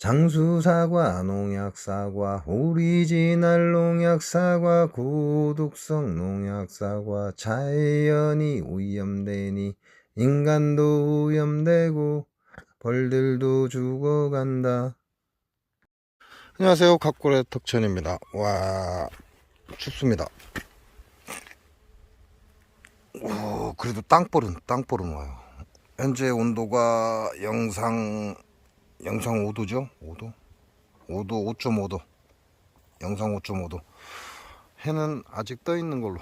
장수사과, 농약사과, 오리지널 농약사과, 고독성 농약사과, 자연이 오염되니 인간도 오염되고 벌들도 죽어간다. 안녕하세요, 갑골의 덕천입니다. 와, 춥습니다. 오, 그래도 땅벌은 와요. 현재 온도가 영상 5도죠? 5도? 5.5도. 영상 5.5도. 해는 아직 떠 있는 걸로.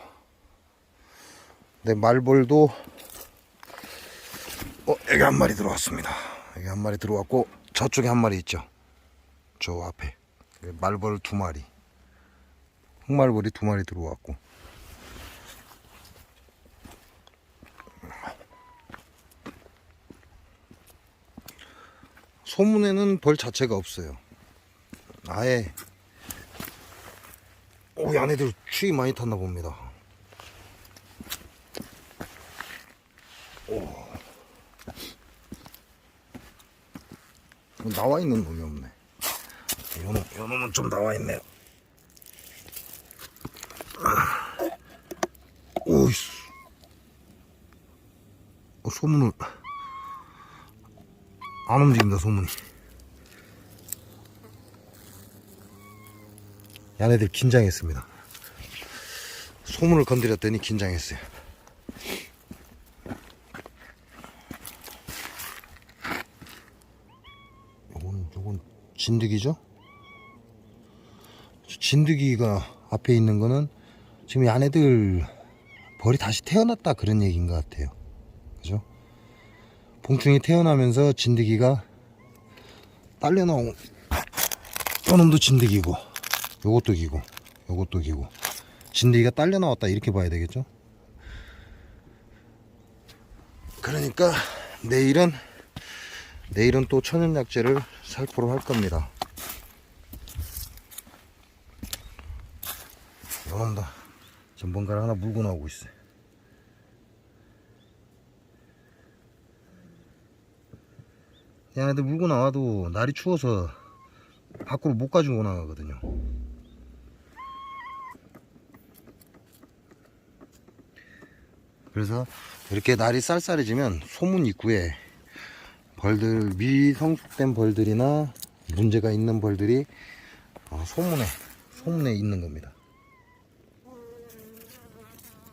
네, 말벌도 여기 한 마리 들어왔습니다. 여기 한 마리 들어왔고 저쪽에 한 마리 있죠. 저 앞에 말벌 2마리, 흑말벌이 2마리 들어왔고, 소문에는 벌 자체가 없어요. 아예 얘네들 추위 많이 탔나 봅니다. 나와 있는 놈이 없네. 요 놈은 좀 나와 있네요. 오이씨. 소문을 안 움직인다, 소문이. 얘네들 긴장했습니다. 소문을 건드렸더니 긴장했어요. 요건 진드기죠? 진드기가 앞에 있는 거는 지금 얘네들 벌이 다시 태어났다 그런 얘기인 것 같아요. 그죠? 봉충이 태어나면서 진드기가 딸려 나온, 요 놈도 진드기고, 요것도 기고, 요것도 기고, 진드기가 딸려 나왔다 이렇게 봐야 되겠죠? 그러니까 내일은 또 천연약재를 살포를 할 겁니다. 요놈다. 지금 뭔가를 하나 물고 나오고 있어요. 얘네들 물고 나와도 날이 추워서 밖으로 못 가지고 나가거든요. 그래서 이렇게 날이 쌀쌀해지면 소문 입구에 벌들, 미성숙된 벌들이나 문제가 있는 벌들이 소문에 있는 겁니다.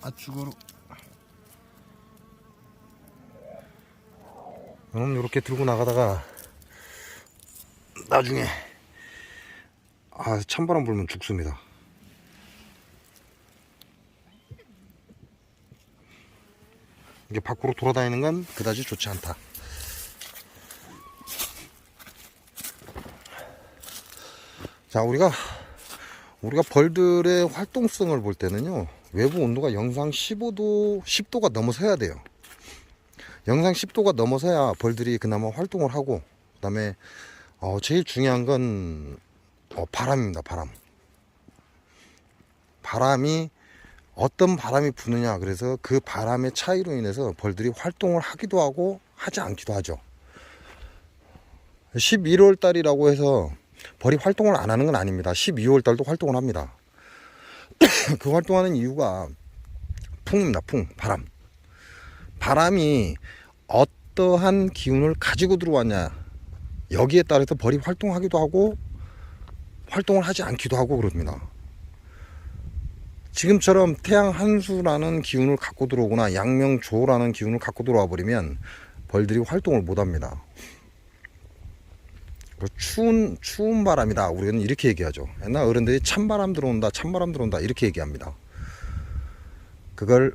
아축으로 이렇게 들고 나가다가 나중에 찬바람 불면 죽습니다. 이게 밖으로 돌아다니는 건 그다지 좋지 않다. 자, 우리가 벌들의 활동성을 볼 때는요, 외부 온도가 영상 10도가 넘어서야 돼요. 영상 10도가 넘어서야 벌들이 그나마 활동을 하고, 그 다음에 제일 중요한 건 바람입니다. 바람이 어떤 바람이 부느냐, 그래서 그 바람의 차이로 인해서 벌들이 활동을 하기도 하고 하지 않기도 하죠. 11월 달이라고 해서 벌이 활동을 안 하는 건 아닙니다. 12월 달도 활동을 합니다. 그 활동하는 이유가 풍입니다. 바람이 어떠한 기운을 가지고 들어왔냐, 여기에 따라서 벌이 활동하기도 하고 활동을 하지 않기도 하고 그럽니다. 지금처럼 태양 한수라는 기운을 갖고 들어오거나 양명조라는 기운을 갖고 들어와 버리면 벌들이 활동을 못 합니다. 추운 바람이다, 우리는 이렇게 얘기하죠. 옛날 어른들이 찬바람 들어온다 이렇게 얘기합니다. 그걸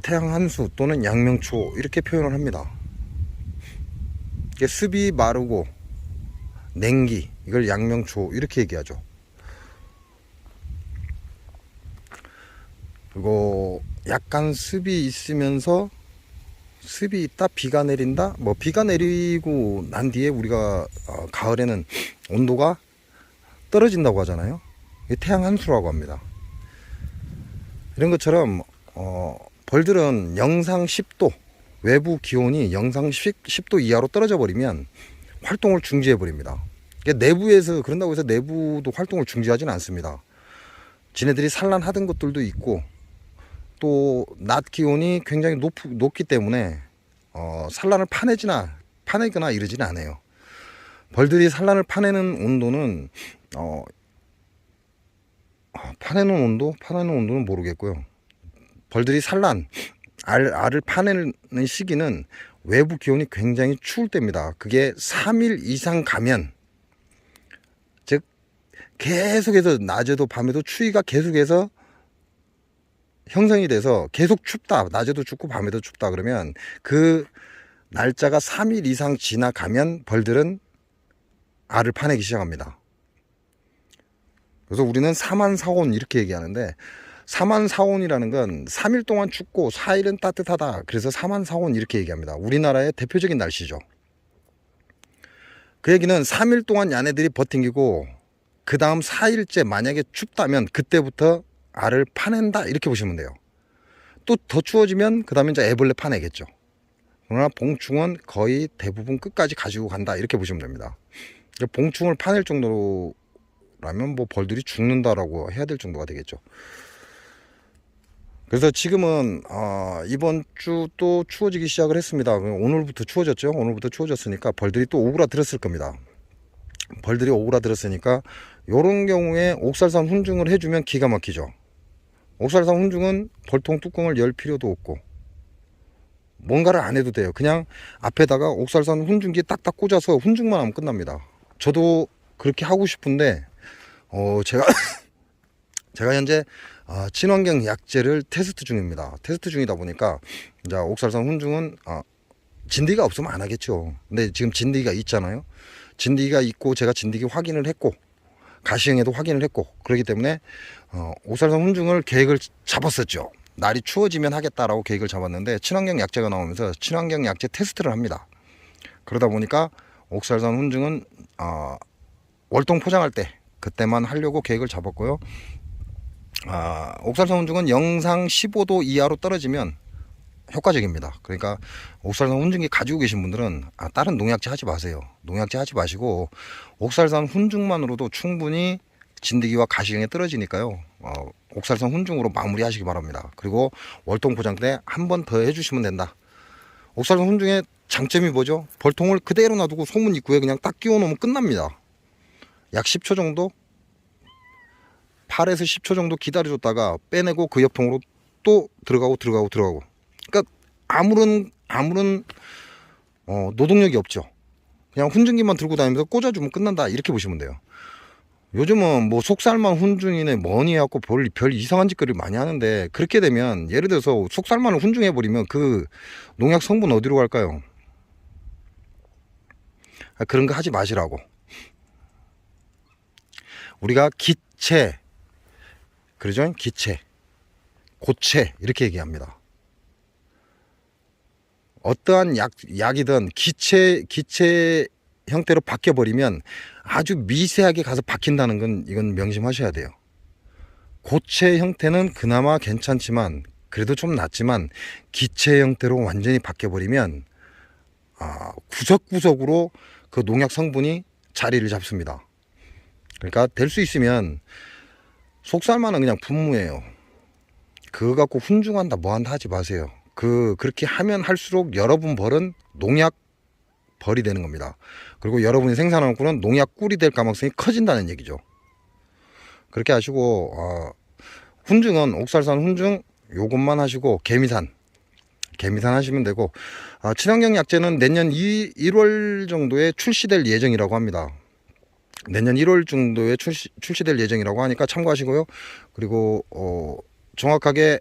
태양 한수 또는 양명초 이렇게 표현을 합니다. 이게 습이 마르고 냉기, 이걸 양명초 이렇게 얘기하죠. 그리고 약간 습이 있으면서 습이 있다, 비가 내린다, 비가 내리고 난 뒤에 우리가 가을에는 온도가 떨어진다고 하잖아요. 이게 태양 한수라고 합니다. 이런 것처럼 벌들은 영상 10도, 외부 기온이 영상 10도 이하로 떨어져 버리면 활동을 중지해 버립니다. 내부에서 그런다고 해서 내부도 활동을 중지하지는 않습니다. 지네들이 산란하던 것들도 있고 또 낮 기온이 굉장히 높기 때문에 산란을 파내거나 이러지는 않아요. 벌들이 산란을 파내는 온도는 파내는 온도는 모르겠고요. 벌들이 알을 파내는 시기는 외부 기온이 굉장히 추울 때입니다. 그게 3일 이상 가면, 즉 계속해서 낮에도 밤에도 추위가 계속해서 형성이 돼서 계속 춥다, 낮에도 춥고 밤에도 춥다 그러면 그 날짜가 3일 이상 지나가면 벌들은 알을 파내기 시작합니다. 그래서 우리는 사만사온 이렇게 얘기하는데, 사만사온이라는 건 3일 동안 춥고 4일은 따뜻하다, 그래서 사만사온 이렇게 얘기합니다. 우리나라의 대표적인 날씨죠. 그 얘기는 3일 동안 야네들이 버팅기고 그 다음 4일째 만약에 춥다면 그때부터 알을 파낸다, 이렇게 보시면 돼요. 또 더 추워지면 그 다음에 이제 애벌레 파내겠죠. 그러나 봉충은 거의 대부분 끝까지 가지고 간다, 이렇게 보시면 됩니다. 봉충을 파낼 정도라면 뭐 벌들이 죽는다라고 해야 될 정도가 되겠죠. 그래서 지금은 이번 주 또 추워지기 시작을 했습니다. 오늘부터 추워졌죠. 오늘부터 추워졌으니까 벌들이 또 오그라들었을 겁니다. 벌들이 오그라들었으니까 요런 경우에 옥살산 훈증을 해주면 기가 막히죠. 옥살산 훈증은 벌통 뚜껑을 열 필요도 없고 뭔가를 안 해도 돼요. 그냥 앞에다가 옥살산 훈증기 딱딱 꽂아서 훈증만 하면 끝납니다. 저도 그렇게 하고 싶은데 제가 현재 친환경 약재를 테스트 중입니다. 테스트 중이다 보니까 이제 옥살산 훈증은 진드기가 없으면 안 하겠죠. 근데 지금 진드기가 있잖아요. 진드기가 있고 제가 진드기 확인을 했고 가시형에도 확인을 했고, 그렇기 때문에 옥살산 훈증을 계획을 잡았었죠. 날이 추워지면 하겠다라고 계획을 잡았는데 친환경 약재가 나오면서 친환경 약재 테스트를 합니다. 그러다 보니까 옥살산 훈증은 월동 포장할 때 그때만 하려고 계획을 잡았고요. 옥살산 훈증은 영상 15도 이하로 떨어지면 효과적입니다. 그러니까 옥살산 훈증기 가지고 계신 분들은 다른 농약제 하지 마세요. 농약제 하지 마시고 옥살산 훈증만으로도 충분히 진드기와 가시형에 떨어지니까요. 옥살산 훈증으로 마무리 하시기 바랍니다. 그리고 월동 포장 때 한 번 더 해주시면 된다. 옥살산 훈증의 장점이 뭐죠? 벌통을 그대로 놔두고 소문 입구에 그냥 딱 끼워 놓으면 끝납니다. 약 10초 정도, 8에서 10초 정도 기다려줬다가 빼내고 그 옆통으로 또 들어가고. 그러니까 아무런 노동력이 없죠. 그냥 훈증기만 들고 다니면서 꽂아주면 끝난다, 이렇게 보시면 돼요. 요즘은 뭐 속살만 훈증이네 뭐니 해갖고 별 이상한 짓거리를 많이 하는데, 그렇게 되면 예를 들어서 속살만을 훈증해버리면 그 농약 성분 어디로 갈까요? 그런 거 하지 마시라고. 우리가 기체, 그러죠? 기체, 고체 이렇게 얘기합니다. 어떠한 약이든 기체 형태로 바뀌어버리면 아주 미세하게 가서 박힌다는 건 이건 명심하셔야 돼요. 고체 형태는 그나마 괜찮지만 그래도 좀 낫지만 기체 형태로 완전히 바뀌어버리면 구석구석으로 그 농약 성분이 자리를 잡습니다. 그러니까 될 수 있으면 속살만은 그냥 분무예요. 그거 갖고 훈증한다 뭐한다 하지 마세요. 그렇게 하면 할수록 여러분 벌은 농약 벌이 되는 겁니다. 그리고 여러분이 생산하는 꿀은 농약 꿀이 될 가능성이 커진다는 얘기죠. 그렇게 하시고 훈증은 옥살산 훈증 요것만 하시고 개미산 하시면 되고, 친환경 약재는 내년 1월 정도에 출시될 예정이라고 합니다. 내년 1월 정도에 출시될 예정이라고 하니까 참고하시고요. 그리고 정확하게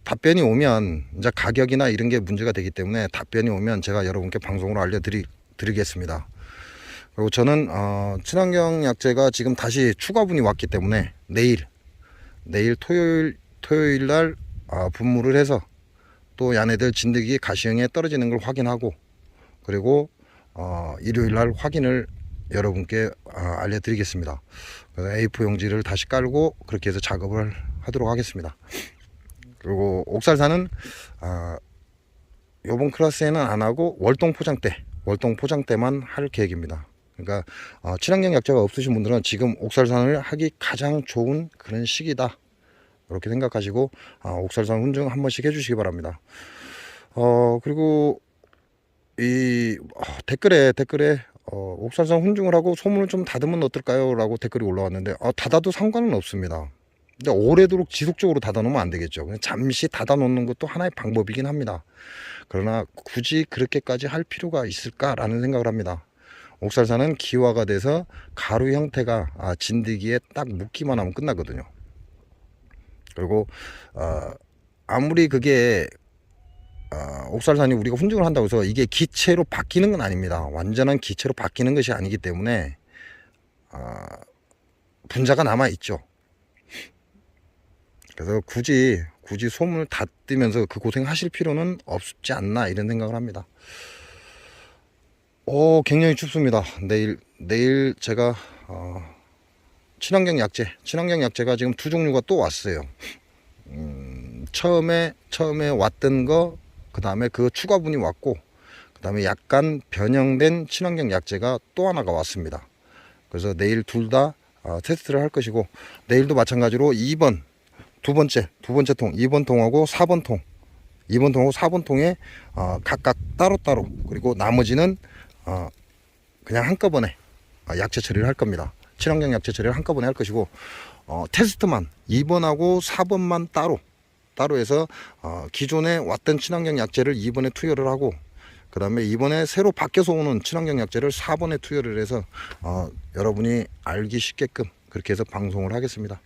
답변이 오면 이제 가격이나 이런 게 문제가 되기 때문에 답변이 오면 제가 여러분께 방송으로 알려드리겠습니다. 그리고 저는 친환경 약재가 지금 다시 추가분이 왔기 때문에 내일 토요일 날 분무를 해서 또 야네들 진드기 가시형에 떨어지는 걸 확인하고, 그리고 일요일 날 확인을 여러분께 알려드리겠습니다. A4 용지를 다시 깔고 그렇게 해서 작업을 하도록 하겠습니다. 그리고 옥살산은 요번 클래스에는 안 하고 월동 포장 때 월동 포장 때만 할 계획입니다. 그러니까 친환경 약재가 없으신 분들은 지금 옥살산을 하기 가장 좋은 그런 시기다, 이렇게 생각하시고 옥살산 훈증 한 번씩 해주시기 바랍니다. 그리고 이 댓글에 옥살산 훈증을 하고 소문을 좀 닫으면 어떨까요? 라고 댓글이 올라왔는데 닫아도 상관은 없습니다. 근데 오래도록 지속적으로 닫아놓으면 안 되겠죠. 그냥 잠시 닫아놓는 것도 하나의 방법이긴 합니다. 그러나 굳이 그렇게까지 할 필요가 있을까라는 생각을 합니다. 옥살산은 기화가 돼서 가루 형태가 진드기에 딱 묻기만 하면 끝나거든요. 그리고 아무리 그게 옥살산이 우리가 훈증을 한다고 해서 이게 기체로 바뀌는 건 아닙니다. 완전한 기체로 바뀌는 것이 아니기 때문에 분자가 남아 있죠. 그래서 굳이 소문을 닫으면서 그 고생 하실 필요는 없지 않나, 이런 생각을 합니다. 굉장히 춥습니다. 내일 제가 친환경 약재가 지금 두 종류가 또 왔어요. 처음에 왔던 거, 그 다음에 그 추가분이 왔고, 그 다음에 약간 변형된 친환경 약재가 또 하나가 왔습니다. 그래서 내일 둘 다 테스트를 할 것이고, 내일도 마찬가지로 2번 두 번째 통, 2번 통하고 4번 통, 2번 통하고 4번 통에 각각 따로따로, 그리고 나머지는 그냥 한꺼번에 약재 처리를 할 겁니다. 친환경 약재 처리를 한꺼번에 할 것이고, 테스트만 2번하고 4번만 따로 해서 기존에 왔던 친환경 약재를 2번에 투여를 하고, 그 다음에 이번에 새로 바뀌어서 오는 친환경 약재를 4번에 투여를 해서 여러분이 알기 쉽게끔 그렇게 해서 방송을 하겠습니다.